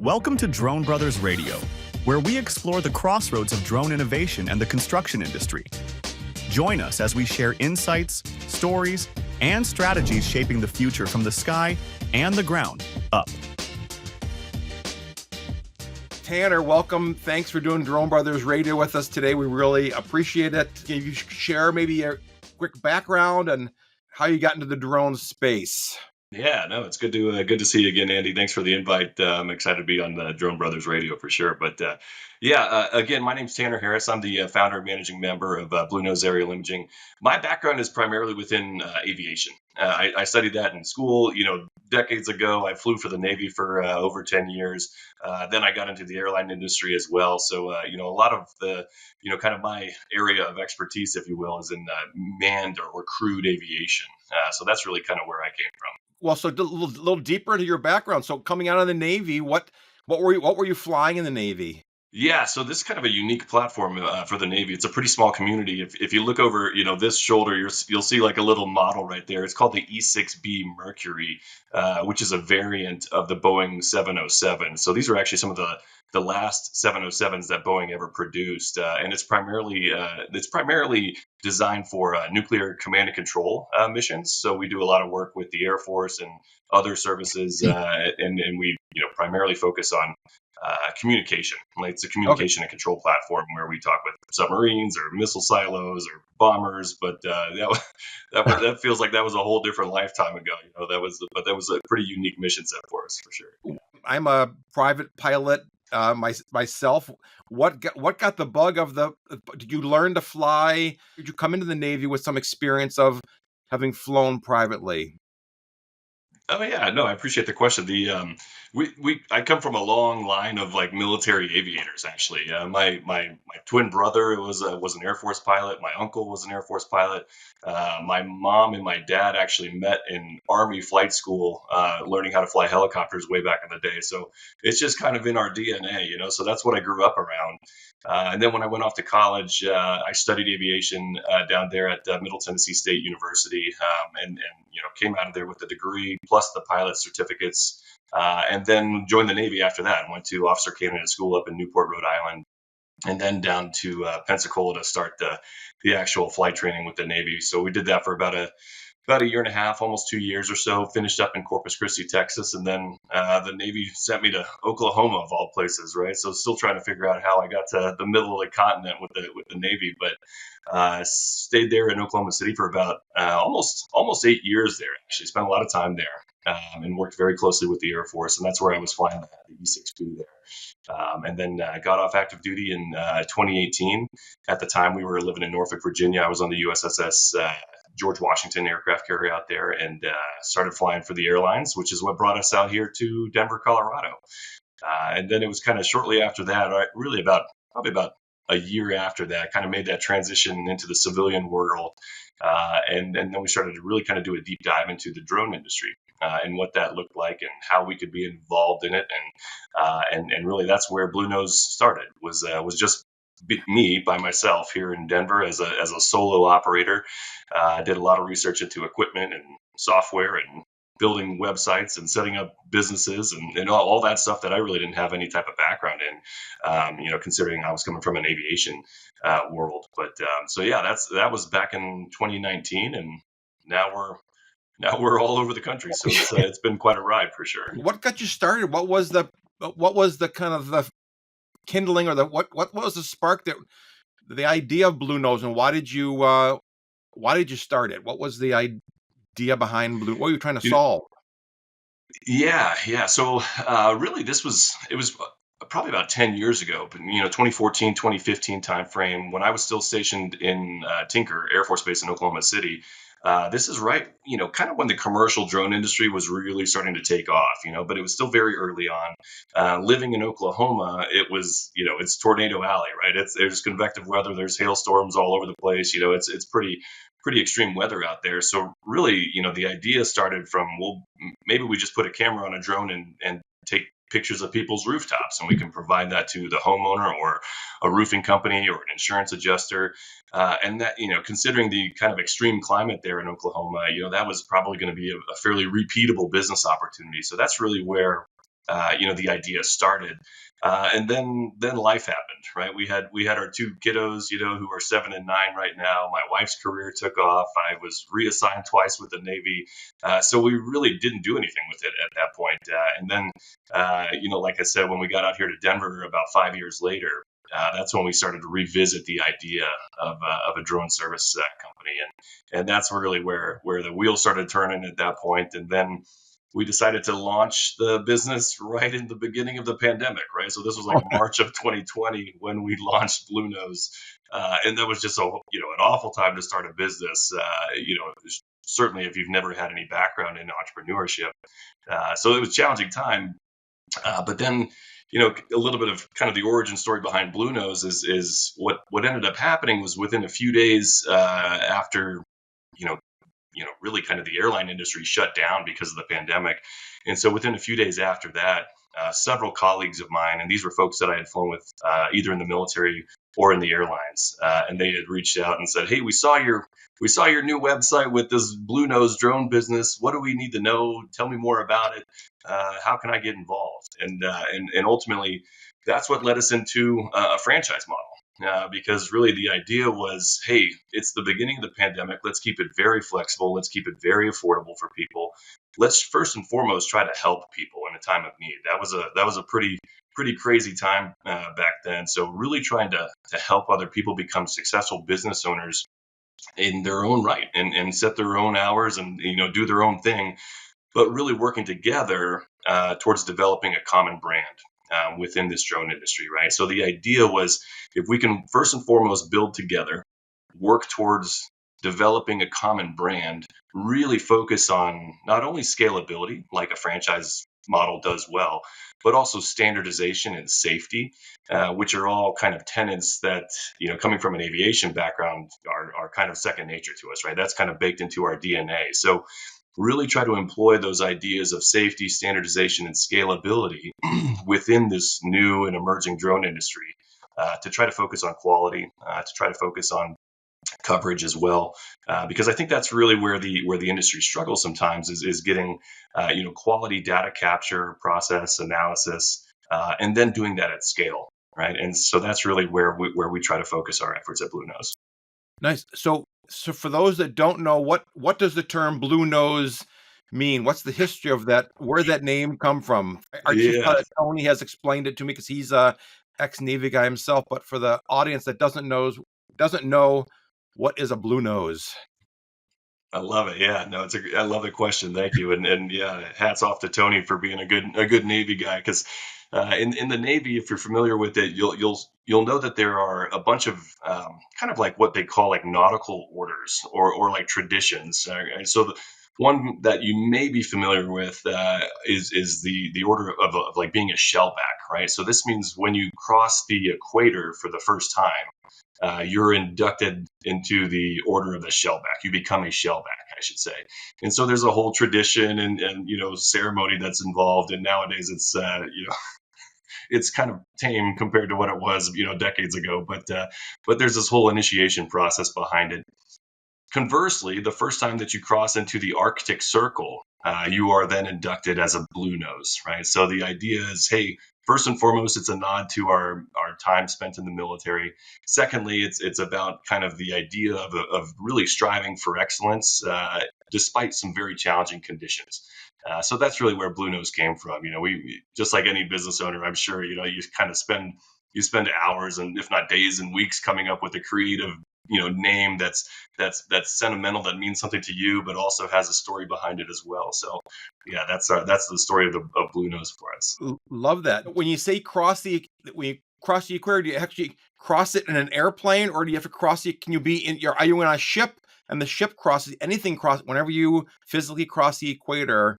Welcome to Drone Brothers Radio, where we explore the crossroads of drone innovation and the construction industry. Join us as we share insights, stories, and strategies shaping the future from the sky and the ground up. Tanner, welcome. Thanks for doing Drone Brothers Radio with us today. We really appreciate it. Can you share maybe a quick background and how you got into the drone space? Yeah, no, it's good to see you again, Andy. Thanks for the invite. I'm excited to be on the Drone Brothers Radio for sure. But again, my name's Tanner Harris. I'm the founder and managing member of Blue Nose Aerial Imaging. My background is primarily within aviation. I studied that in school. Decades ago, I flew for the Navy for over 10 years. Then I got into the airline industry as well. So, a lot of the, kind of my area of expertise, if you will, is in manned or crewed aviation. So that's really kind of where I came from. Well, so a little deeper into your background. So coming out of the Navy, what were you flying in the Navy? Yeah, so this is kind of a unique platform for the Navy. It's a pretty small community. If you look over, this shoulder, you'll see like a little model right there. It's called the E6B Mercury, which is a variant of the Boeing 707. So these are actually some of the last 707s that Boeing ever produced, and it's primarily designed for nuclear command and control missions. So we do a lot of work with the Air Force and other services, and we primarily focus on communication. Like it's a communication and control platform where we talk with submarines or missile silos or bombers. But that feels like that was a whole different lifetime ago. That was a pretty unique mission set for us for sure. I'm a private pilot myself. What got the bug of the? Did you learn to fly? Did you come into the Navy with some experience of having flown privately? Oh yeah, no, I appreciate the question. I come from a long line of like military aviators. Actually, my twin brother was an Air Force pilot. My uncle was an Air Force pilot. My mom and my dad actually met in Army flight school, learning how to fly helicopters way back in the day. So it's just kind of in our DNA, So that's what I grew up around. And then when I went off to college, I studied aviation down there at Middle Tennessee State University, and came out of there with a degree plus the pilot certificates, and then joined the Navy after that. And went to Officer Candidate School up in Newport, Rhode Island, and then down to Pensacola to start the actual flight training with the Navy. So we did that for about a year and a half, almost 2 years or so. Finished up in Corpus Christi, Texas, and then the Navy sent me to Oklahoma of all places, right? So still trying to figure out how I got to the middle of the continent with the Navy, but stayed there in Oklahoma City for about almost 8 years there. Actually, spent a lot of time there, and worked very closely with the Air Force, and that's where I was flying the E6B there. And then got off active duty in 2018. At the time, we were living in Norfolk, Virginia. I was on the USS George Washington aircraft carrier out there, and started flying for the airlines, which is what brought us out here to Denver, Colorado. And then it was kind of shortly after that, really probably about a year after that, kind of made that transition into the civilian world. And then we started to really kind of do a deep dive into the drone industry, and what that looked like and how we could be involved in it. And really that's where Blue Nose started, was just me by myself here in Denver as a solo operator. Did a lot of research into equipment and software and building websites and setting up businesses and all that stuff that I really didn't have any type of background in, considering I was coming from an aviation world. But so yeah, that was back in 2019, and now we're all over the country. So it's been quite a ride for sure. What got you started? What was the kind of the kindling, or what was the spark, that the idea of Blue Nose, and why did you start it? What was the idea behind Blue? What were you trying to solve? Yeah. So really, it was probably about 10 years ago, but 2014, 2015 timeframe, when I was still stationed in Tinker Air Force Base in Oklahoma City. This is right, kind of when the commercial drone industry was really starting to take off, but it was still very early on. Living in Oklahoma, it was, it's Tornado Alley, right? There's convective weather, there's hailstorms all over the place. It's pretty extreme weather out there. So really, the idea started from, well, maybe we just put a camera on a drone and take pictures of people's rooftops, and we can provide that to the homeowner or a roofing company or an insurance adjuster. And that, considering the kind of extreme climate there in Oklahoma, that was probably going to be a fairly repeatable business opportunity. So that's really where the idea started. And then life happened, right? We had our two kiddos, who are 7 and 9 right now. My wife's career took off. I was reassigned twice with the Navy, so we really didn't do anything with it at that point. And then, like I said, when we got out here to Denver about 5 years later, that's when we started to revisit the idea of a drone service company, and that's really where the wheels started turning at that point. And then we decided to launch the business right in the beginning of the pandemic, right? So this was like March of 2020 when we launched Blue Nose, and that was just an awful time to start a business. Certainly if you've never had any background in entrepreneurship, so it was a challenging time. But then, a little bit of kind of the origin story behind Blue Nose is what ended up happening was within a few days after, really kind of the airline industry shut down because of the pandemic. And so within a few days after that, several colleagues of mine, and these were folks that I had flown with either in the military or in the airlines, and they had reached out and said, "Hey, we saw your new website with this Blue Nose drone business. What do we need to know? Tell me more about it. How can I get involved?" And ultimately, that's what led us into a franchise model. Because really the idea was, hey, it's the beginning of the pandemic. Let's keep it very flexible. Let's keep it very affordable for people. Let's first and foremost try to help people in a time of need. That was a pretty crazy time back then. So really trying to help other people become successful business owners in their own right, and set their own hours, and do their own thing, but really working together towards developing a common brand within this drone industry, right? So the idea was, if we can first and foremost build together, work towards developing a common brand, really focus on not only scalability, like a franchise model does well, but also standardization and safety, which are all kind of tenets that, coming from an aviation background, are kind of second nature to us, right? That's kind of baked into our DNA. So really try to employ those ideas of safety, standardization, and scalability within this new and emerging drone industry, to try to focus on quality, to try to focus on coverage as well, because I think that's really where the industry struggles sometimes, is getting quality data capture, process analysis, and then doing that at scale, right? And so that's really where we try to focus our efforts at Blue Nose. Nice. So for those that don't know, what does the term Blue Nose mean? What's the history of that? Where did that name come from? Our chief Yeah. pilot Tony has explained it to me because he's a ex-Navy guy himself. But for the audience that doesn't know, what is a Blue Nose? I love it. Yeah, no, I love the question. Thank you. And yeah, hats off to Tony for being a good Navy guy. Because in the Navy, if you're familiar with it, you'll know that there are a bunch of kind of like what they call like nautical orders, or like traditions. And so the one that you may be familiar with is the order of like being a shellback, right? So this means when you cross the equator for the first time, you're inducted into the order of the shellback. You become a shellback, I should say. And so there's a whole tradition and ceremony that's involved. And nowadays it's kind of tame compared to what it was decades ago. But there's this whole initiation process behind it. Conversely, the first time that you cross into the Arctic Circle, you are then inducted as a Blue Nose, right? So the idea is, hey, first and foremost, it's a nod to our time spent in the military. Secondly, it's about kind of the idea of really striving for excellence, despite some very challenging conditions. So that's really where Blue Nose came from. We, just like any business owner, I'm sure, you kind of spend hours, and if not days and weeks, coming up with a creative name that's sentimental, that means something to you, but also has a story behind it as well. So yeah, that's the story of Blue Nose for us. Love that. When you say when you cross the equator, do you actually cross it in an airplane, or do you have to cross it? Can you be are you in a ship and the ship crosses whenever you physically cross the equator,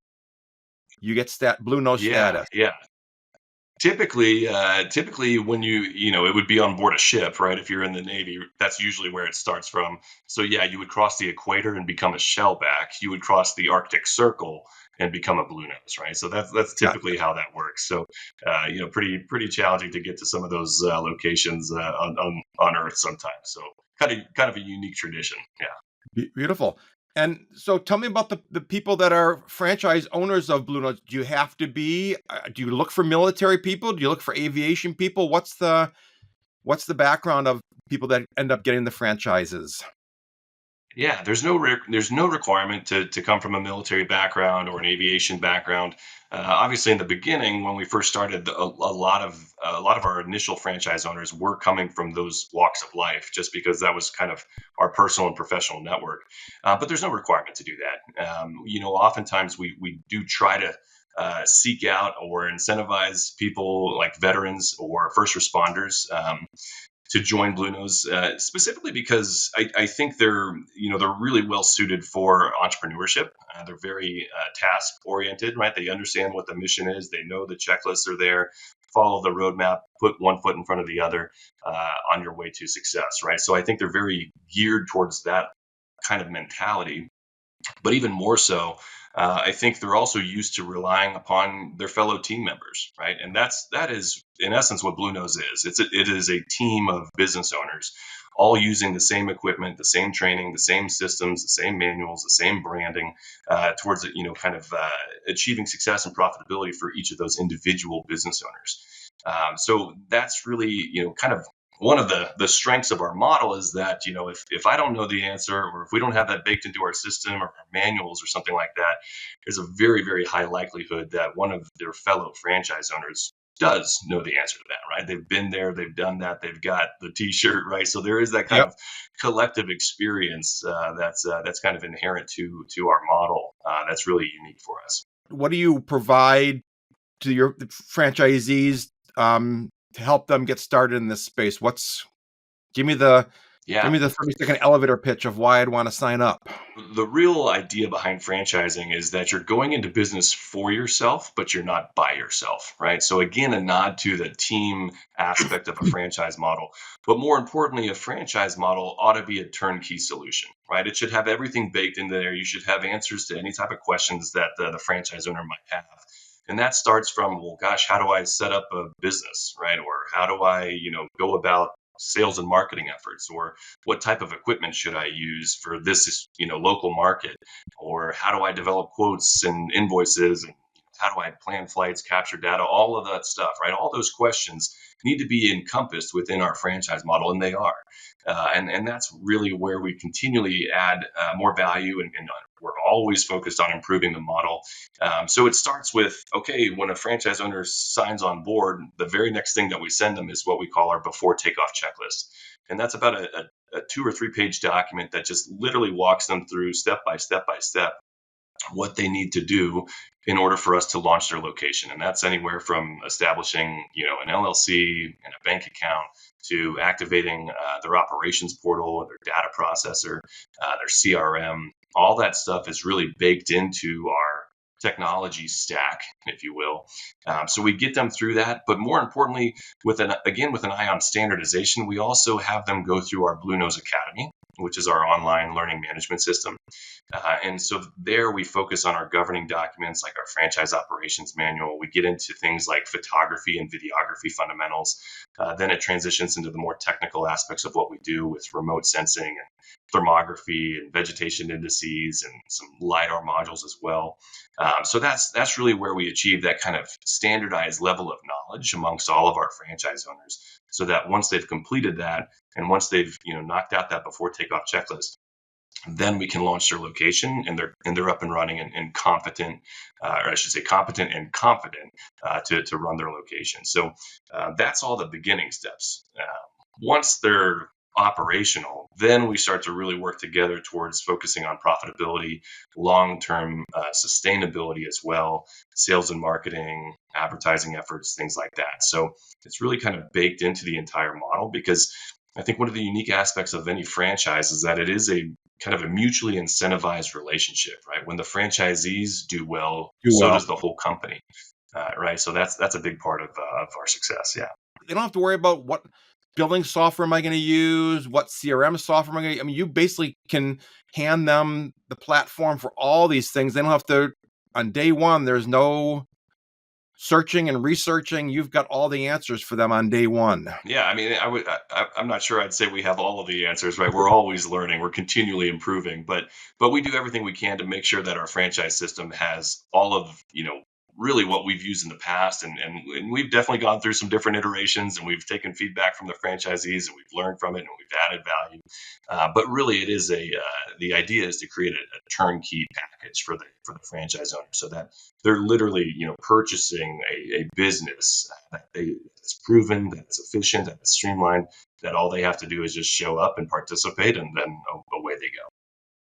you get Blue Nose Yeah, status? yeah. Typically, when it would be on board a ship, right? If you're in the Navy, that's usually where it starts from. So yeah, you would cross the equator and become a shellback. You would cross the Arctic Circle and become a Blue Nose, right? So that's typically how that works. So pretty challenging to get to some of those locations on Earth sometimes. So kind of a unique tradition. Yeah. Beautiful. And so tell me about the people that are franchise owners of Blue Notes. Do you have to be, do you look for military people? Do you look for aviation people? What's the background of people that end up getting the franchises? Yeah, there's no requirement to come from a military background or an aviation background. Obviously, in the beginning, when we first started, a lot of our initial franchise owners were coming from those walks of life, just because that was kind of our personal and professional network. But there's no requirement to do that. Oftentimes we do try to seek out or incentivize people like veterans or first responders. To join Blue Nose, specifically because I think they're really well suited for entrepreneurship. They're very task oriented, right? They understand what the mission is. They know the checklists are there. Follow the roadmap. Put one foot in front of the other on your way to success, right? So I think they're very geared towards that kind of mentality. But even more so, I think they're also used to relying upon their fellow team members, right? And that is in essence what Blue Nose is. It is a team of business owners, all using the same equipment, the same training, the same systems, the same manuals, the same branding, towards achieving success and profitability for each of those individual business owners. So that's really kind of one of the strengths of our model is that if I don't know the answer, or if we don't have that baked into our system or our manuals or something like that, there's a very, very high likelihood that one of their fellow franchise owners does know the answer to that, right? They've been there, they've done that, they've got the T-shirt, right? So there is that kind Yep. of collective experience that's kind of inherent to our model. That's really unique for us. What do you provide to your franchisees to help them get started in this space? Give me the Yeah. 30-second elevator pitch of why I'd want to sign up. The real idea behind franchising is that you're going into business for yourself, but you're not by yourself, right? So again, a nod to the team aspect of a franchise model. But more importantly, a franchise model ought to be a turnkey solution, right? It should have everything baked into there. You should have answers to any type of questions that the franchise owner might have. And that starts from, well, gosh, how do I set up a business, right? Or how do I, go about sales and marketing efforts, or what type of equipment should I use for this, local market, or how do I develop quotes and invoices, and how do I plan flights, capture data, all of that stuff, right? All those questions need to be encompassed within our franchise model, and they are. And that's really where we continually add more value, and we're always focused on improving the model. So it starts with, okay, when a franchise owner signs on board, the very next thing that we send them is what we call our before takeoff checklist. And that's about a 2 or 3 page document that just literally walks them through step by step by step what they need to do in order for us to launch their location. And that's anywhere from establishing, an LLC and a bank account to activating their operations portal, their data processor, their CRM. All that stuff is really baked into our technology stack, if you will. So we get them through that, but more importantly, with an eye on standardization, we also have them go through our Blue Nose Academy, which is our online learning management system. And so there we focus on our governing documents like our franchise operations manual. We get into things like photography and videography fundamentals. Then it transitions into the more technical aspects of what we do with remote sensing and thermography and vegetation indices and some LiDAR modules as well. So that's really where we achieve that kind of standardized level of knowledge amongst all of our franchise owners, so that once they've completed that and once they've knocked out that before takeoff checklist, then we can launch their location and they're up and running and competent, or I should say competent and confident to run their location. So that's all the beginning steps. Once they're operational, then we start to really work together towards focusing on profitability, long-term sustainability as well, sales and marketing, advertising efforts, things like that. So it's really kind of baked into the entire model, because I think one of the unique aspects of any franchise is that it is a kind of a mutually incentivized relationship, right? When the franchisees do well, so does the whole company, right? So that's a big part of our success. Yeah. They don't have to worry about what billing software am I going to use, what CRM software am I going to. I mean, you basically can hand them the platform for all these things. They don't have to. On day one, there's no searching and researching, you've got all the answers for them on day one. Yeah, I mean, I'm not sure I'd say we have all of the answers, right? We're always learning, we're continually improving, but we do everything we can to make sure that our franchise system has all of, really what we've used in the past, and we've definitely gone through some different iterations, and we've taken feedback from the franchisees, and we've learned from it, and we've added value. But really, it is the idea is to create a turnkey package for the franchise owner, so that they're literally, purchasing a business that's proven, that's efficient, that's streamlined, that all they have to do is just show up and participate, and then away they go.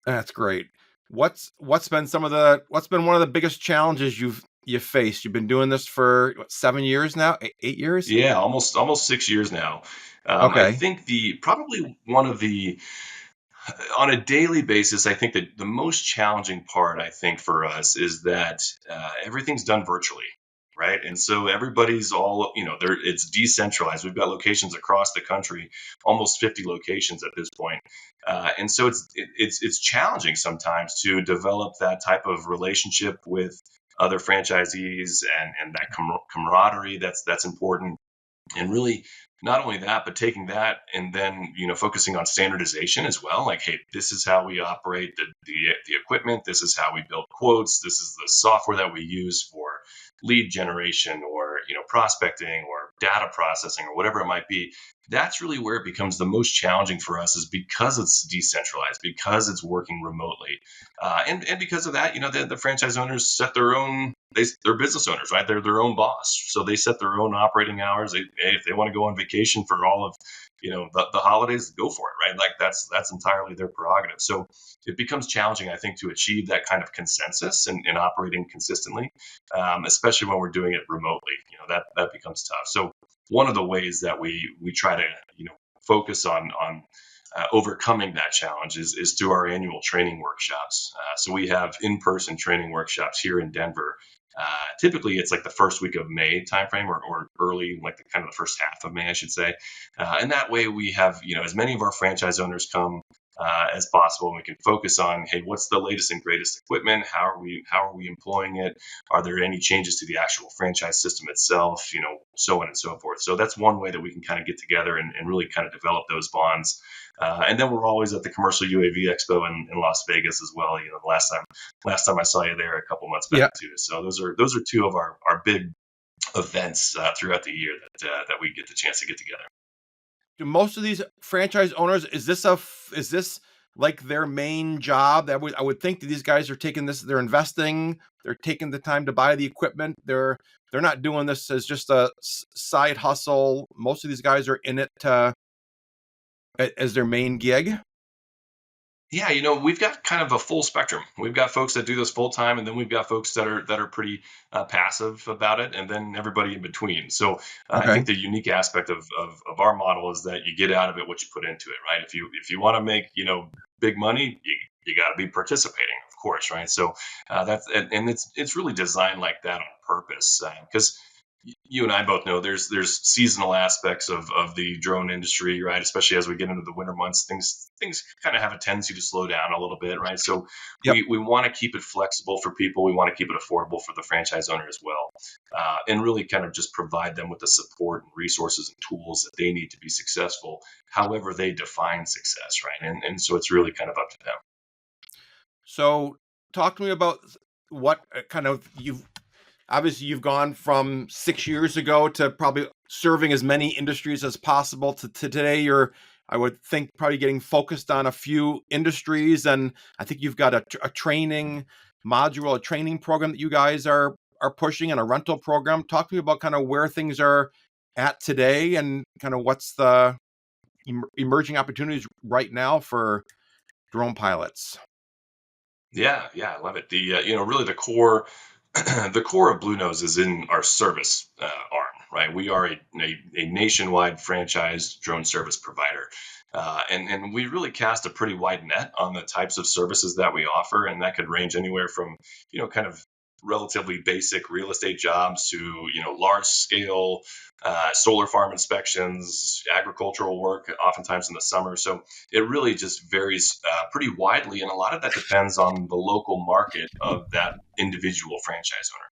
That's great. What's been one of the biggest challenges you've faced? You've been doing this for what, 7 years now, 8 years? Yeah, almost 6 years now. I Okay. think the probably one of the on a daily basis, I think that the most challenging part, I think, for us is that everything's done virtually, right? And so everybody's all, it's decentralized. We've got locations across the country, almost 50 locations at this point. And so it's challenging sometimes to develop that type of relationship with other franchisees, and that camaraderie that's important, and really not only that, but taking that and then focusing on standardization as well. Like, hey, this is how we operate the equipment, this is how we build quotes, this is the software that we use for lead generation, or prospecting, or data processing, or whatever it might be. That's really where it becomes the most challenging for us, is because it's decentralized, because it's working remotely, and because of that, the franchise owners set their own, they're business owners, right? They're their own boss, so they set their own operating hours. If they want to go on vacation for all of the holidays, go for it, right? Like, that's entirely their prerogative. So it becomes challenging, I think, to achieve that kind of consensus and operating consistently, especially when we're doing it remotely. That becomes tough. So one of the ways that we try to focus on overcoming that challenge is through our annual training workshops. So we have in-person training workshops here in Denver. Typically, it's like the first week of May timeframe, or early, like the kind of the first half of May, I should say. And that way, we have as many of our franchise owners come as possible, and we can focus on, hey, what's the latest and greatest equipment? How are we employing it? Are there any changes to the actual franchise system itself? So on and so forth. So that's one way that we can kind of get together and really kind of develop those bonds. And then we're always at the Commercial UAV Expo in Las Vegas as well. The last time I saw you there a couple months Yeah. back too. So those are two of our big events throughout the year that we get the chance to get together. Do most of these franchise owners, is this like their main job? I would think that these guys are taking this, they're investing, they're taking the time to buy the equipment. They're not doing this as just a side hustle. Most of these guys are in it as their main gig. Yeah, we've got kind of a full spectrum. We've got folks that do this full time, and then we've got folks that are pretty passive about it, and then everybody in between. So I Okay. think the unique aspect of our model is that you get out of it what you put into it, right? If you want to make big money, you got to be participating, of course, right? So and it's really designed like that on purpose, because you and I both know there's seasonal aspects of the drone industry, right? Especially as we get into the winter months, things kind of have a tendency to slow down a little bit, right? So Yep. we want to keep it flexible for people. We want to keep it affordable for the franchise owner as well, and really kind of just provide them with the support and resources and tools that they need to be successful, however they define success, right? And so it's really kind of up to them. So talk to me about what kind of obviously you've gone from 6 years ago to probably serving as many industries as possible to today. I would think, probably getting focused on a few industries, and I think you've got a training module, a training program that you guys are pushing, and a rental program. Talk to me about kind of where things are at today, and kind of what's the emerging opportunities right now for drone pilots. Yeah, I love it. Really the core the core of Blue Nose is in our service arm, right? We are a nationwide franchised drone service provider. And we really cast a pretty wide net on the types of services that we offer. And that could range anywhere from, kind of relatively basic real estate jobs to, large scale solar farm inspections, agricultural work, oftentimes in the summer. So it really just varies pretty widely. And a lot of that depends on the local market of that individual franchise owner.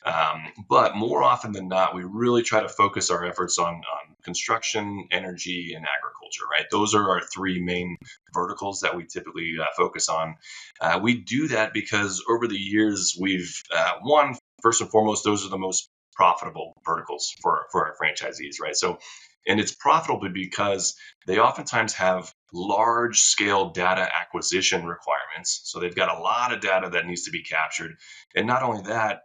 But more often than not, we really try to focus our efforts on construction, energy, and agriculture, right? Those are our three main verticals that we typically focus on. We do that because over the years, we've, one, first and foremost, those are the most profitable verticals for our franchisees, right? So, and it's profitable because they oftentimes have large scale data acquisition requirements. So they've got a lot of data that needs to be captured. And not only that,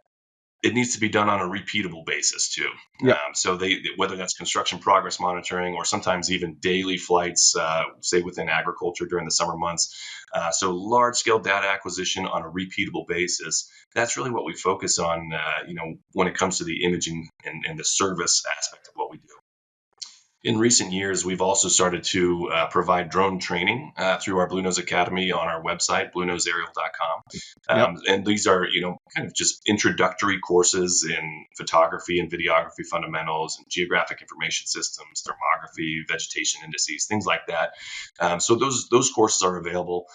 it needs to be done on a repeatable basis too. Yeah. So they, whether that's construction progress monitoring or sometimes even daily flights, say within agriculture during the summer months. So large scale data acquisition on a repeatable basis. That's really what we focus on, when it comes to the imaging and the service aspect of what we do. In recent years, we've also started to provide drone training through our Blue Nose Academy on our website, bluenoseaerial.com. Yep. And these are, kind of just introductory courses in photography and videography fundamentals and geographic information systems, thermography, vegetation indices, things like that. So those courses are available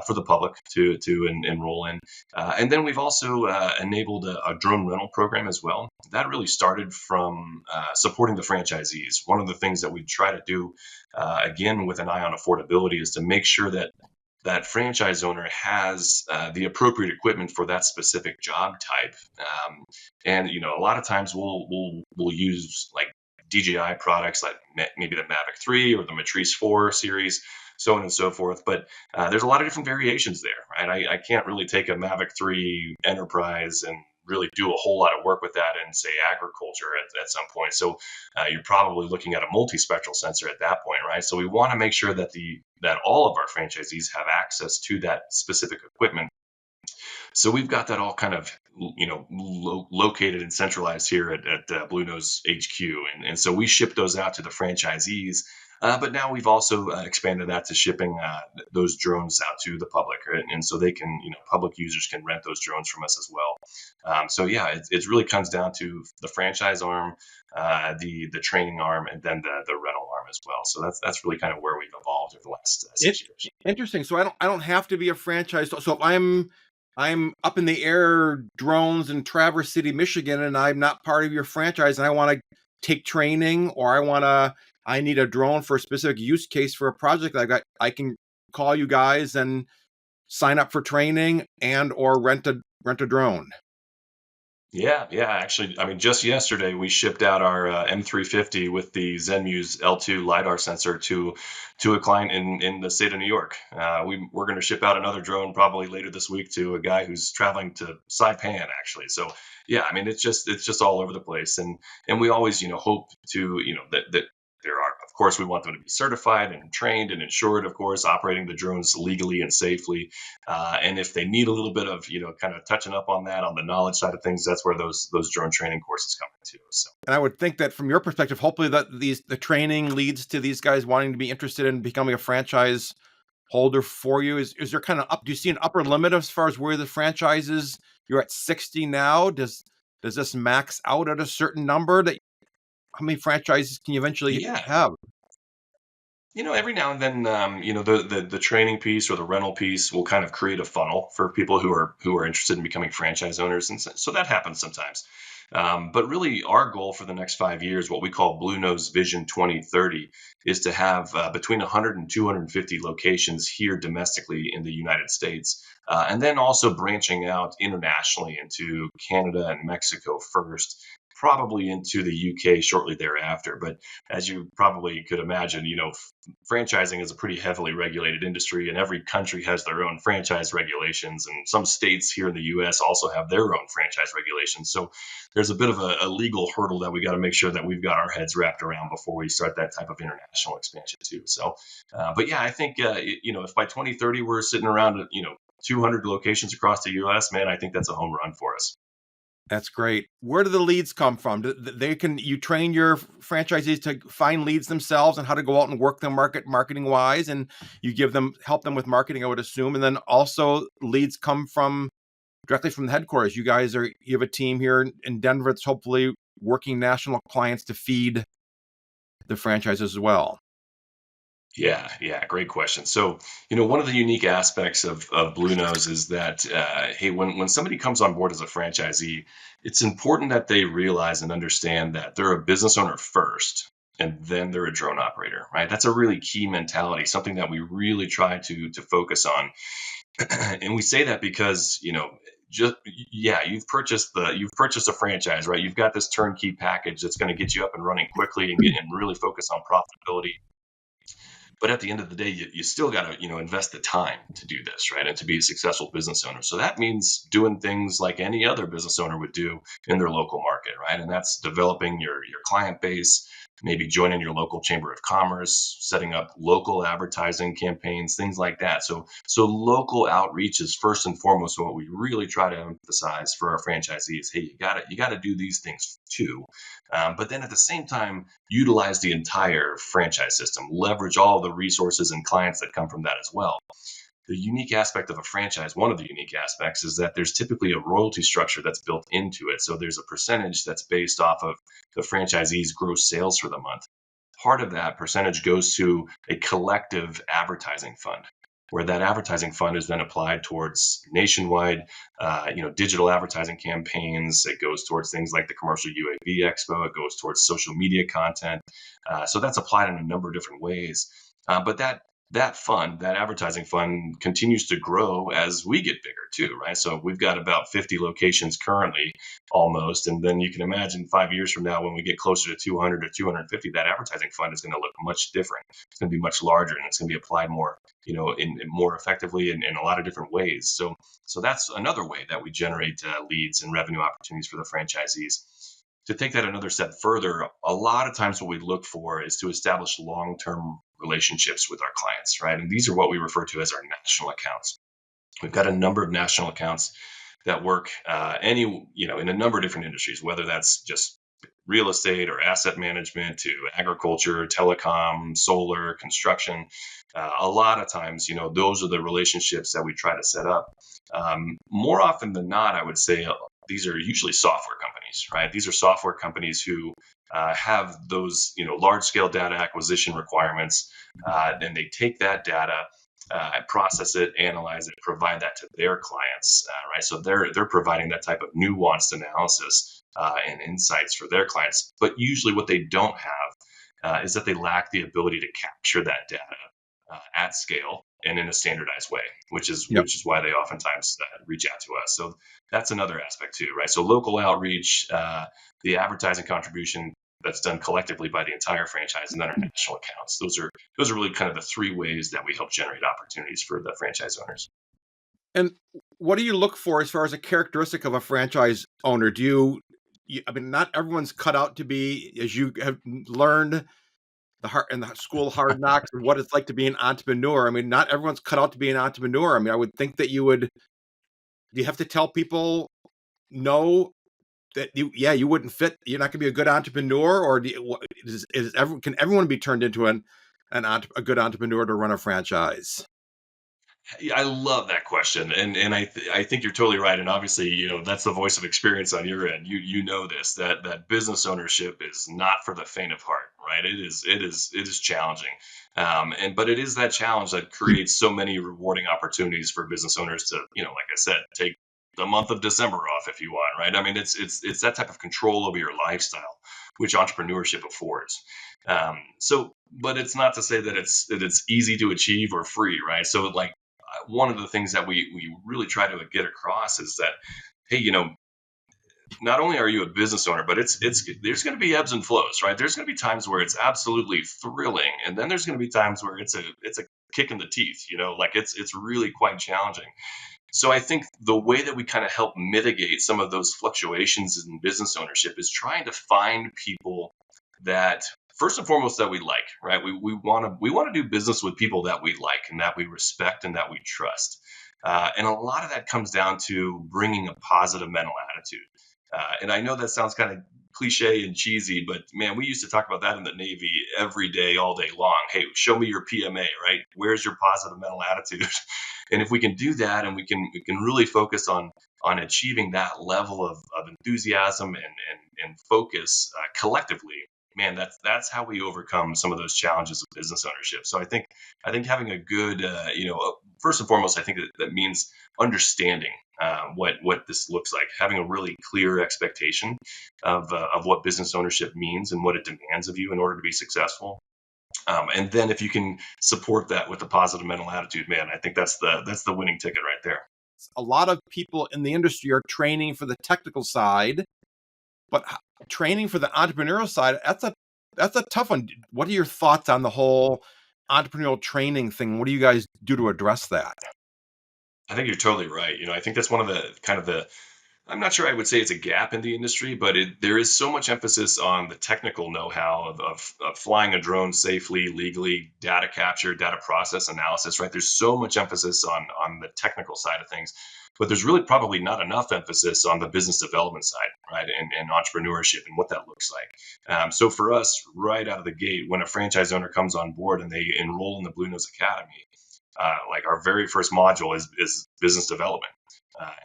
for the public to enroll in. And then we've also enabled a drone rental program as well. That really started from supporting the franchisees. One of the things that we try to do, again, with an eye on affordability, is to make sure that that franchise owner has the appropriate equipment for that specific job type. And a lot of times we'll use like DJI products like maybe the Mavic 3 or the Matrice 4 series, so on and so forth. But there's a lot of different variations there, right? I can't really take a Mavic 3 Enterprise and really do a whole lot of work with that in, say, agriculture at some point. So you're probably looking at a multispectral sensor at that point, right? So we want to make sure that that all of our franchisees have access to that specific equipment. So we've got that all kind of, located and centralized here at Blue Nose HQ. And so we ship those out to the franchisees. But now we've also expanded that to shipping those drones out to the public, right? And so they can, public users can rent those drones from us as well. So yeah, it really comes down to the franchise arm, the training arm, and then the rental arm as well. So that's really kind of where we've evolved over the last 6 years. Interesting. So I don't have to be a franchise. So if I'm up in the air drones in Traverse City, Michigan, and I'm not part of your franchise, and I want to take training, or I need a drone for a specific use case for a project I can call you guys and sign up for training and or rent a drone. Yeah. Actually, I mean, just yesterday we shipped out our M350 with the Zenmuse L2 lidar sensor to a client in the state of New York. We're going to ship out another drone probably later this week to a guy who's traveling to Saipan, actually. So yeah, I mean, it's just all over the place, and we always hope to that there are, of course, we want them to be certified and trained and insured, of course, operating the drones legally and safely. And if they need a little bit of, kind of touching up on that, on the knowledge side of things, that's where those drone training courses come into. So, and I would think that from your perspective, hopefully that the training leads to these guys wanting to be interested in becoming a franchise holder for you. Is there kind of do you see an upper limit as far as where the franchises, you're at 60 now? Does this max out at a certain number? How many franchises can you eventually have? Every now and then, the training piece or the rental piece will kind of create a funnel for people who are interested in becoming franchise owners, and so that happens sometimes. But really, our goal for the next 5 years, what we call Blue Nose Vision 2030, is to have between 100 and 250 locations here domestically in the United States, and then also branching out internationally into Canada and Mexico first, probably into the UK shortly thereafter. But as you probably could imagine, franchising is a pretty heavily regulated industry, and every country has their own franchise regulations, and some states here in the US also have their own franchise regulations. So there's a bit of a legal hurdle that we got to make sure that we've got our heads wrapped around before we start that type of international expansion too. So, but yeah, I think, if by 2030 we're sitting around, 200 locations across the US, man, I think that's a home run for us. That's great. Where do the leads come from? You train your franchisees to find leads themselves and how to go out and work them marketing wise, and you help them with marketing, I would assume. And then also leads come directly from the headquarters. You have a team here in Denver that's hopefully working national clients to feed the franchises as well. Yeah, great question. So, one of the unique aspects of Blue Nose is that, hey, when somebody comes on board as a franchisee, it's important that they realize and understand that they're a business owner first, and then they're a drone operator, right? That's a really key mentality, something that we really try to focus on. And we say that because, just yeah, you've purchased a franchise, right? You've got this turnkey package that's going to get you up and running quickly and really focus on profitability. But at the end of the day, you still got to invest the time to do this, right, and to be a successful business owner. So that means doing things like any other business owner would do in their local market, right? And that's developing your client base, maybe joining your local chamber of commerce, setting up local advertising campaigns, things like that. So local outreach is first and foremost what we really try to emphasize for our franchisees. Hey, you got to do these things too. But then at the same time, utilize the entire franchise system, leverage all the resources and clients that come from that as well. The unique aspect of a franchise, one of the unique aspects, is that there's typically a royalty structure that's built into it. So there's a percentage that's based off of the franchisee's gross sales for the month. Part of that percentage goes to a collective advertising fund, where that advertising fund is then applied towards nationwide, digital advertising campaigns. It goes towards things like the commercial UAV Expo. It goes towards social media content. So that's applied in a number of different ways. But that fund, that advertising fund, continues to grow as we get bigger too, right? So we've got about 50 locations currently, almost, and then you can imagine 5 years from now when we get closer to 200 or 250, that advertising fund is going to look much different. It's going to be much larger, and it's going to be applied more, in more effectively in a lot of different ways. So that's another way that we generate leads and revenue opportunities for the franchisees. To take that another step further, a lot of times what we look for is to establish long-term relationships with our clients, right? And these are what we refer to as our national accounts. We've got a number of national accounts that work in a number of different industries, whether that's just real estate or asset management to agriculture, telecom, solar, construction. A lot of times, those are the relationships that we try to set up. More often than not, I would say these are usually software companies, right? These are software companies who have those, large scale data acquisition requirements. And they take that data, process it, analyze it, provide that to their clients, right? So they're providing that type of nuanced analysis and insights for their clients. But usually, what they don't have is that they lack the ability to capture that data at scale and in a standardized way, which is Yep. why they oftentimes reach out to us. So that's another aspect too, right? So local outreach, the advertising contribution that's done collectively by the entire franchise, and then our national accounts. Those are really kind of the three ways that we help generate opportunities for the franchise owners. And what do you look for as far as a characteristic of a franchise owner? I mean, not everyone's cut out to be, as you have learned in the school of hard knocks, and what it's like to be an entrepreneur. I mean, not everyone's cut out to be an entrepreneur. I mean, I would think that do you have to tell people no, that you wouldn't fit, you're not going to be a good entrepreneur, or can everyone be turned into a good entrepreneur to run a franchise? Yeah, I love that question, and I think you're totally right. And obviously, that's the voice of experience on your end. You know this, that business ownership is not for the faint of heart, right? It is challenging, and but it is that challenge that creates so many rewarding opportunities for business owners to, like I said, take the month of December off if you want, right? I mean, it's that type of control over your lifestyle, which entrepreneurship affords. But it's not to say that it's easy to achieve or free, right? So like one of the things that we really try to get across is that, hey, not only are you a business owner, but it's there's going to be ebbs and flows, right? There's going to be times where it's absolutely thrilling, and then there's going to be times where it's a kick in the teeth, like it's really quite challenging. So I think the way that we kind of help mitigate some of those fluctuations in business ownership is trying to find people that, first and foremost, that we like, right? We want to do business with people that we like and that we respect and that we trust. And a lot of that comes down to bringing a positive mental attitude. And I know that sounds kind of cliche and cheesy, but man, we used to talk about that in the Navy every day, all day long. Hey, show me your PMA, right? Where's your positive mental attitude? And if we can do that, and we can really focus on achieving that level of enthusiasm and focus collectively, man, that's how we overcome some of those challenges of business ownership. So I think having a good, first and foremost, I think that means understanding what this looks like, having a really clear expectation of what business ownership means and what it demands of you in order to be successful. And then if you can support that with a positive mental attitude, man, I think that's the winning ticket right there. A lot of people in the industry are training for the technical side, but training for the entrepreneurial side, that's a tough one. What are your thoughts on the whole entrepreneurial training thing? What do you guys do to address that? I think you're totally right. I think that's one of the kind of the I'm not sure I would say it's a gap in the industry, but there is so much emphasis on the technical know-how of flying a drone safely, legally, data capture, data process analysis, right? There's so much emphasis on the technical side of things, but there's really probably not enough emphasis on the business development side, right? And entrepreneurship and what that looks like. So for us, right out of the gate, when a franchise owner comes on board and they enroll in the Blue Nose Academy, like our very first module is business development.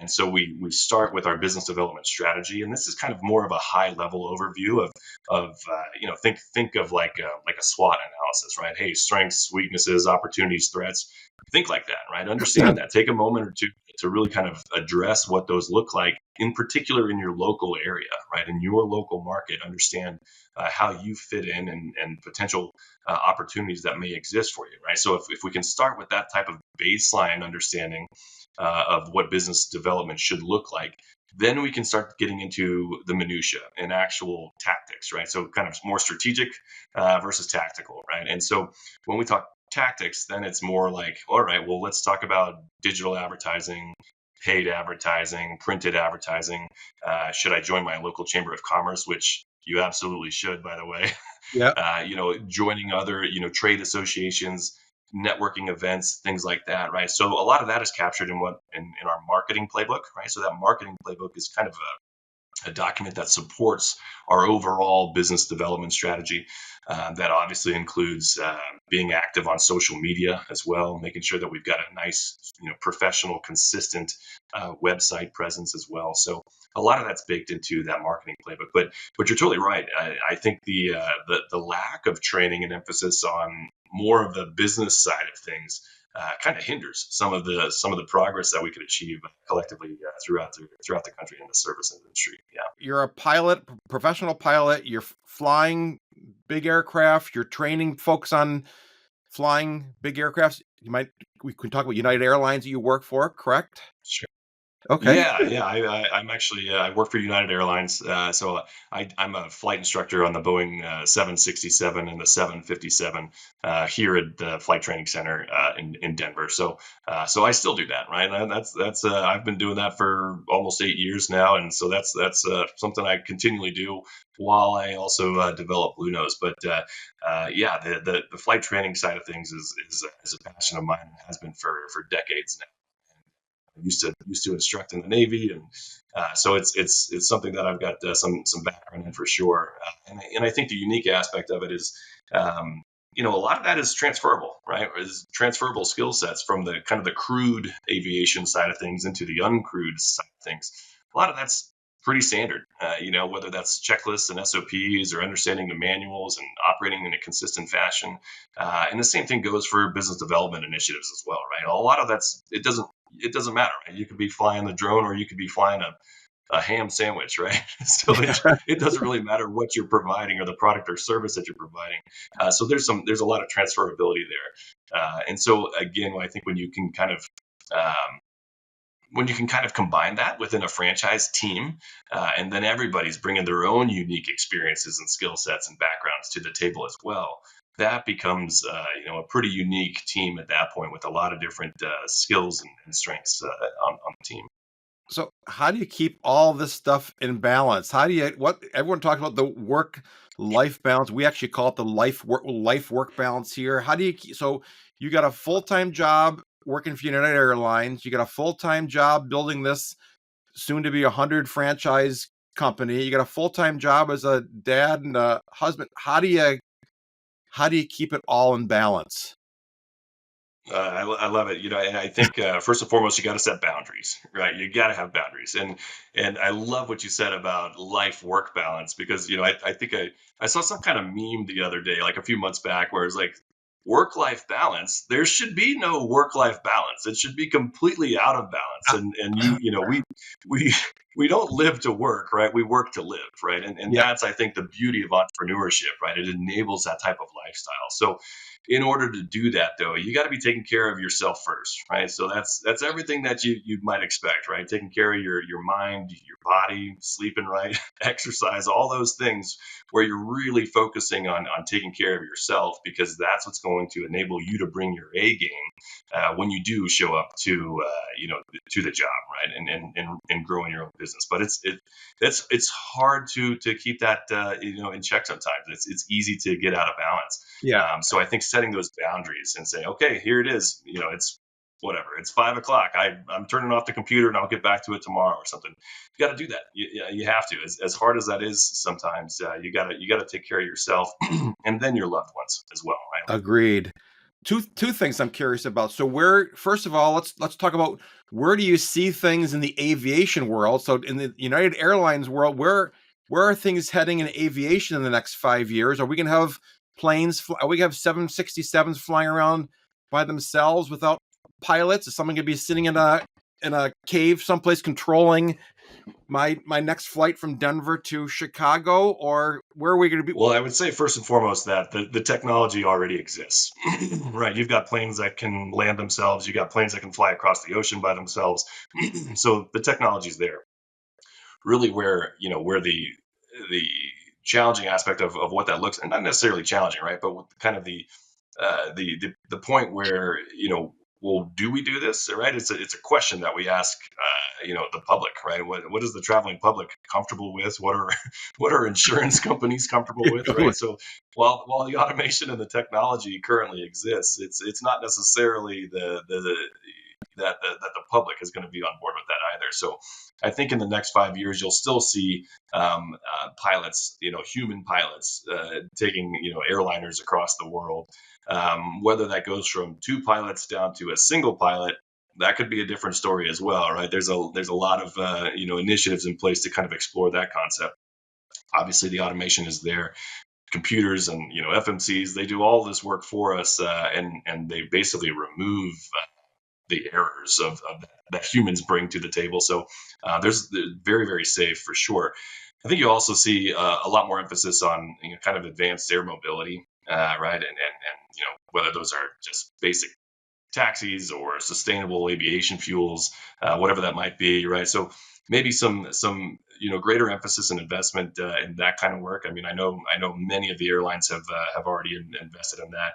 And so we start with our business development strategy, and this is kind of more of a high level overview of think of like a SWOT analysis, right? Hey, strengths, weaknesses, opportunities, threats. Think like that, right? Understand that. Take a moment or two to really kind of address what those look like, in particular in your local area, right? In your local market, understand how you fit in and potential opportunities that may exist for you, right? So if we can start with that type of baseline understanding of what business development should look like, then we can start getting into the minutia and actual tactics, right? So kind of more strategic versus tactical, right? And so when we talk tactics, then it's more like, all right, well, let's talk about digital advertising, paid advertising, printed advertising. Should I join my local chamber of commerce, which you absolutely should, by the way. Yeah. Joining other, trade associations, networking events, things like that, right? So a lot of that is captured in our marketing playbook, right? So that marketing playbook is kind of a document that supports our overall business development strategy. That obviously includes being active on social media as well, making sure that we've got a nice, professional, consistent website presence as well. So a lot of that's baked into that marketing playbook. But you're totally right. I think the lack of training and emphasis on more of the business side of things kind of hinders some of the progress that we could achieve collectively throughout the country in the service industry. Yeah. You're a pilot, professional pilot. You're flying big aircraft. You're training folks on flying big aircrafts. We can talk about United Airlines that you work for, correct? Sure. Okay. Yeah. I'm actually I work for United Airlines, so I'm a flight instructor on the Boeing 767 and the 757 here at the Flight Training Center in Denver. So I still do that, right? And that's I've been doing that for almost 8 years now, and so that's something I continually do while I also develop Blue Nose. But yeah, the flight training side of things is a passion of mine and has been for decades now. Used to instruct in the Navy, and so it's something that I've got some background in for sure. And I think the unique aspect of it is, a lot of that is transferable, right? Or is transferable skill sets from the kind of the crewed aviation side of things into the uncrewed side of things. A lot of that's pretty standard, whether that's checklists and SOPs or understanding the manuals and operating in a consistent fashion. And the same thing goes for business development initiatives as well, right? A lot of it doesn't matter, right? You could be flying the drone or you could be flying a ham sandwich, right? So it doesn't really matter what you're providing or the product or service that you're providing. So there's a lot of transferability there. And so again, I think when you can kind of combine that within a franchise team, and then everybody's bringing their own unique experiences and skill sets and backgrounds to the table as well, that becomes a pretty unique team at that point with a lot of different skills and strengths on the team. So how do you keep all this stuff in balance? What everyone talks about, the work life balance. We actually call it the life work balance here. So you got a full-time job working for United Airlines, you got a full-time job building this soon to be 100 franchise company, you got a full-time job as a dad and a husband. How do you keep it all in balance? I love it. And I think first and foremost, you got to set boundaries, right? You got to have boundaries, and I love what you said about life work balance because I think I saw some kind of meme the other day, like a few months back, where it's like work life balance. There should be no work life balance. It should be completely out of balance. And we we don't live to work, right? We work to live, right? And Yeah, that's I think the beauty of entrepreneurship, right? It enables that type of lifestyle. So in order to do that though, you got to be taking care of yourself first, right? So that's everything that you might expect, right? Taking care of your mind, your body, sleeping right, exercise, all those things where you're really focusing on taking care of yourself, because that's what's going to enable you to bring your A game when you do show up to the job, right? And growing your own business. But it's hard to keep that in check sometimes. It's easy to get out of balance. yeah, So I think setting those boundaries and saying, okay, here it is. It's whatever. It's 5 o'clock. I'm turning off the computer and I'll get back to it tomorrow or something. You got to do that. You have to. As hard as that is, sometimes you gotta take care of yourself and then your loved ones as well, right? agreed. Two things I'm curious about. So where, first of all, let's talk about where do you see things in the aviation world? So in the United Airlines world, where are things heading in aviation in the next 5 years? Are we going to have are we going to have 767s flying around by themselves without pilots? Is someone going to be sitting in a cave someplace controlling my next flight from Denver to Chicago, or where are we going to be? Well, I would say first and foremost that the technology already exists, right? You've got planes that can land themselves. You got planes that can fly across the ocean by themselves. So the technology's there. Really, where the challenging aspect of what that looks, and not necessarily challenging, right? But with kind of the point where well, do we do this, right? It's a question that we ask the public, right? What is the traveling public comfortable with? What are what are insurance companies comfortable with, right? So while the automation and the technology currently exists, it's not necessarily that the public is going to be on board with that either. So I think in the next 5 years, you'll still see pilots, human pilots, taking airliners across the world. Whether that goes from two pilots down to a single pilot, that could be a different story as well, right? There's a lot of initiatives in place to kind of explore that concept. Obviously, the automation is there. Computers and FMCs, they do all this work for us, and they basically remove the errors that humans bring to the table. So there's very, very safe for sure. I think you also see a lot more emphasis on kind of advanced air mobility, right? And whether those are just basic taxis or sustainable aviation fuels, whatever that might be, right? So maybe some greater emphasis and investment in that kind of work. I mean, I know many of the airlines have already invested in that.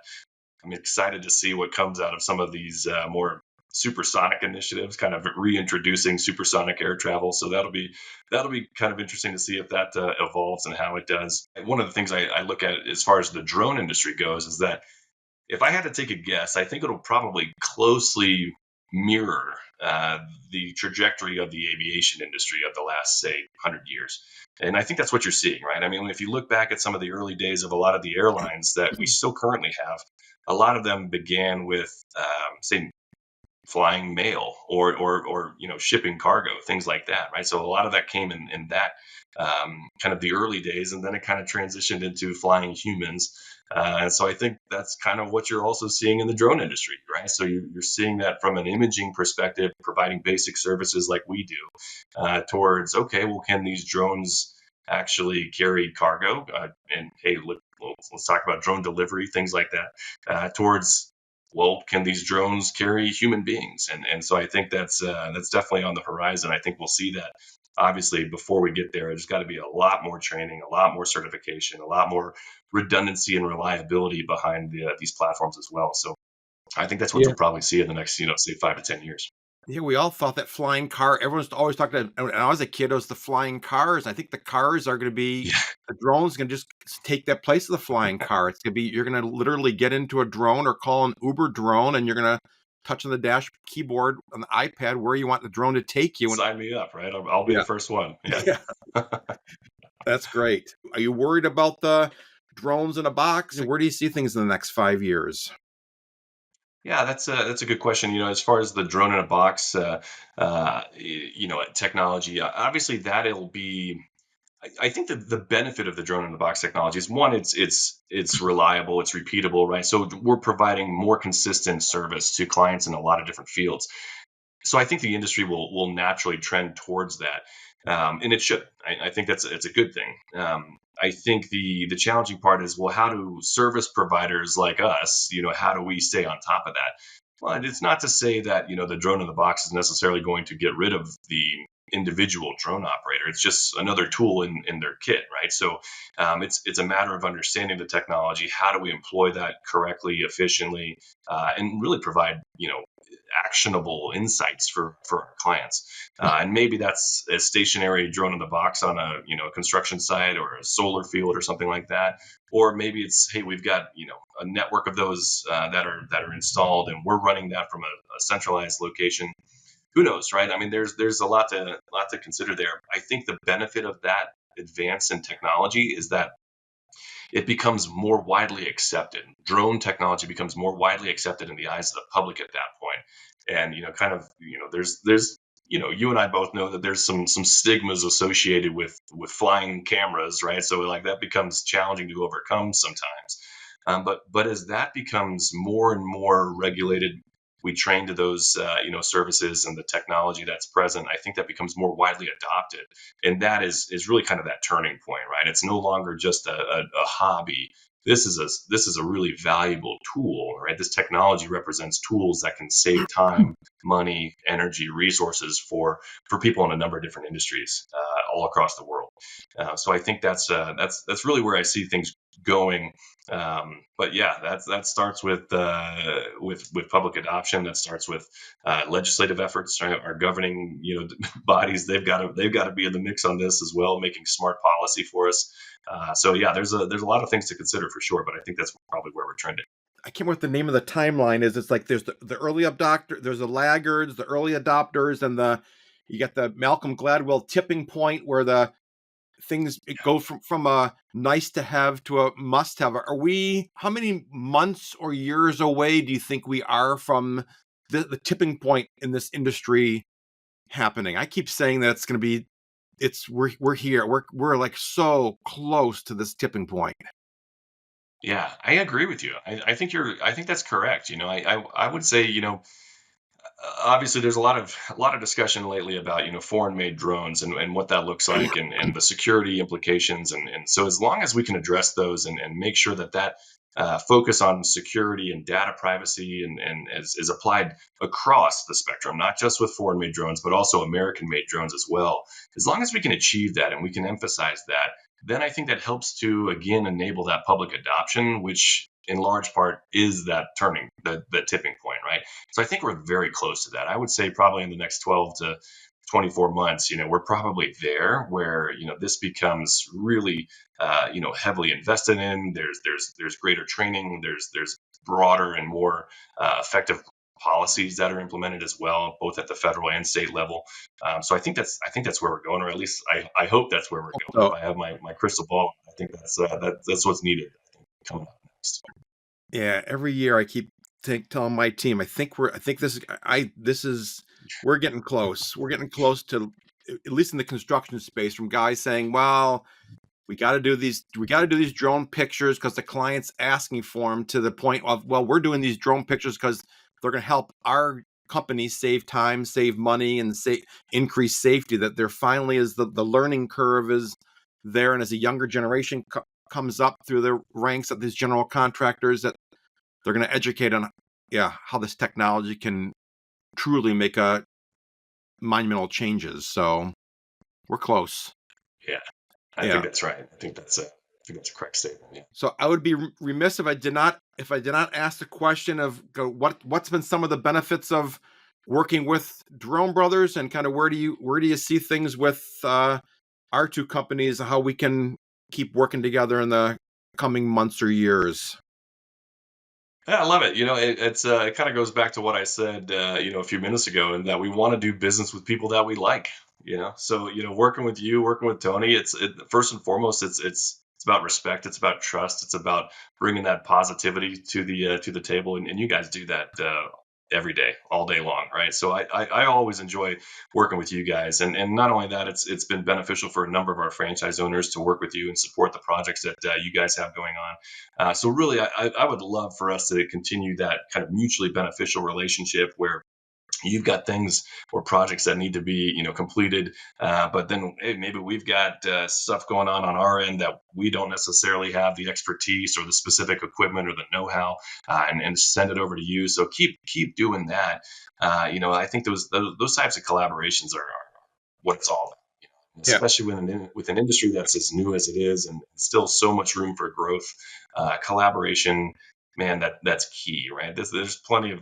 I'm excited to see what comes out of some of these more supersonic initiatives, kind of reintroducing supersonic air travel. So that'll be kind of interesting to see if that evolves and how it does. And one of the things I look at as far as the drone industry goes is that if I had to take a guess, I think it'll probably closely mirror the trajectory of the aviation industry of the last, say, 100 years. And I think that's what you're seeing, right? I mean, if you look back at some of the early days of a lot of the airlines that we still currently have, a lot of them began with, say, flying mail or shipping cargo, things like that, right? So a lot of that came in that kind of the early days, and then it kind of transitioned into flying humans. And so I think that's kind of what you're also seeing in the drone industry, right? So you're seeing that from an imaging perspective, providing basic services like we do, towards, okay, well, can these drones actually carry cargo? And hey, let's talk about drone delivery, things like that, towards, well, can these drones carry human beings? And so I think that's definitely on the horizon. I think we'll see that. Obviously, before we get there, there's got to be a lot more training, a lot more certification, a lot more redundancy and reliability behind these platforms as well. So I think that's what Yeah. you'll probably see in the next, say 5 to 10 years. Yeah, we all thought that flying car. Everyone's always talking about. When I was a kid, it was the flying cars. I think the cars are going to be, Yeah, the drones going to just take that place of the flying car. It's going to be, you're going to literally get into a drone or call an Uber drone, and you're going to touch on the dash keyboard on the iPad where you want the drone to take you. And sign me up, right? I'll be yeah, the first one. Yeah. yeah, that's great. Are you worried about the drones in a box? And where do you see things in the next 5 years? Yeah, that's a good question. As far as the drone in a box, technology, obviously that it'll be. I think that the benefit of the drone in the box technology is one, it's reliable, it's repeatable, right? So we're providing more consistent service to clients in a lot of different fields. So I think the industry will naturally trend towards that, and it should. I think it's a good thing. I think the challenging part is, well, how do service providers like us, how do we stay on top of that? Well, and it's not to say that the drone in the box is necessarily going to get rid of the individual drone operator. It's just another tool in their kit, right? So it's a matter of understanding the technology. How do we employ that correctly, efficiently, and really provide actionable insights for our clients. And maybe that's a stationary drone in the box on a construction site or a solar field or something like that. Or maybe it's, hey, we've got a network of those that are installed, and we're running that from a centralized location. Who knows, right? I mean, there's a lot to consider there. I think the benefit of that advance in technology is that it becomes more widely accepted. Drone technology becomes more widely accepted in the eyes of the public at that point. And kind of, there's you and I both know that there's some stigmas associated with flying cameras, right? So like that becomes challenging to overcome sometimes. But as that becomes more and more regulated, we train to those services and the technology that's present. I think that becomes more widely adopted, and that is really kind of that turning point, right? It's no longer just a hobby. This is a really valuable tool, right? This technology represents tools that can save time, money, energy, resources for people in a number of different industries all across the world. So I think that's really where I see things going. But yeah, that starts with public adoption. That starts with legislative efforts. Right? Our governing bodies, they've got to be in the mix on this as well, making smart policy for us. So yeah, there's a lot of things to consider for sure, but I think that's probably where we're trending. I can't remember what the name of the timeline is. It's like there's the early adopter, there's the laggards, the early adopters, and you get the Malcolm Gladwell tipping point where the things go from a nice to have to a must have. Are we, how many months or years away do you think we are from the tipping point in this industry happening? I keep saying that it's going to be, we're here. We're like so close to this tipping point. Yeah, I agree with you. I think that's correct. I would say, obviously there's a lot of discussion lately about foreign made drones and what that looks like and the security implications, and so as long as we can address those and make sure that focus on security and data privacy and is applied across the spectrum, not just with foreign made drones but also American made drones as well. As long as we can achieve that and we can emphasize that, then I think that helps to again enable that public adoption, which in large part is that turning the tipping point, right? So I think we're very close to that. I would say probably in the next 12 to 24 months, we're probably there where, this becomes really, heavily invested in. There's greater training. There's broader and more effective policies that are implemented as well, both at the federal and state level. So I think that's where we're going, or at least I hope that's where we're going. If So I have my crystal ball, I think that's what's needed. I think coming up next. yeah, every year I keep telling my team, I think this is, we're getting close. We're getting close to, at least in the construction space, from guys saying, well, we got to do these drone pictures because the client's asking for them, to the point of, well, we're doing these drone pictures because they're going to help our company save time, save money, and increase safety. That there finally is the learning curve is there, and as a younger generation comes up through the ranks of these general contractors, that they're going to educate on, yeah, how this technology can truly make a monumental changes. So we're close. Yeah, I think Yeah. that's right. I think that's a correct statement. Yeah. So I would be remiss if I did not ask the question of, what's been some of the benefits of working with Drone Brothers, and kind of where do you see things with our two companies, how we can keep working together in the coming months or years? Yeah, I love it. It kind of goes back to what I said, a few minutes ago, and that we want to do business with people that we like. So working with you, working with Tony, first and foremost, it's It's about respect. It's about trust. It's about bringing that positivity to the table, and you guys do that every day, all day long, right? So I always enjoy working with you guys, and not only that, it's been beneficial for a number of our franchise owners to work with you and support the projects that you guys have going on. So really, I would love for us to continue that kind of mutually beneficial relationship where you've got things or projects that need to be completed, but then hey, maybe we've got stuff going on our end that we don't necessarily have the expertise or the specific equipment or the know-how, and send it over to you. So keep doing that. I think those types of collaborations are what it's all about, Yeah. especially with an industry that's as new as it is and still so much room for growth. Collaboration, man, that's key, right? There's plenty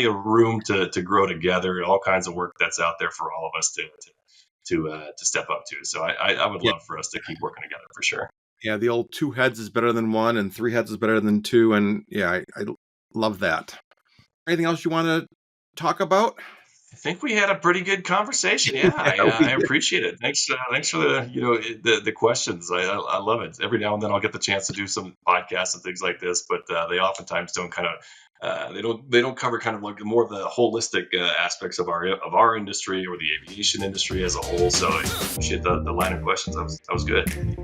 of room to grow together. All kinds of work that's out there for all of us to step up to. So I would Yeah. love for us to keep working together for sure. Yeah. The old 2 heads is better than 1 and 3 heads is better than 2. And yeah, I love that. Anything else you want to talk about? I think we had a pretty good conversation. Yeah, Yeah, we I did. appreciate it. Thanks for the questions. I love it. Every now and then I'll get the chance to do some podcasts and things like this, but they oftentimes don't kind of they don't cover kind of like more of the holistic aspects of our industry or the aviation industry as a whole. So I appreciate the line of questions. That was good.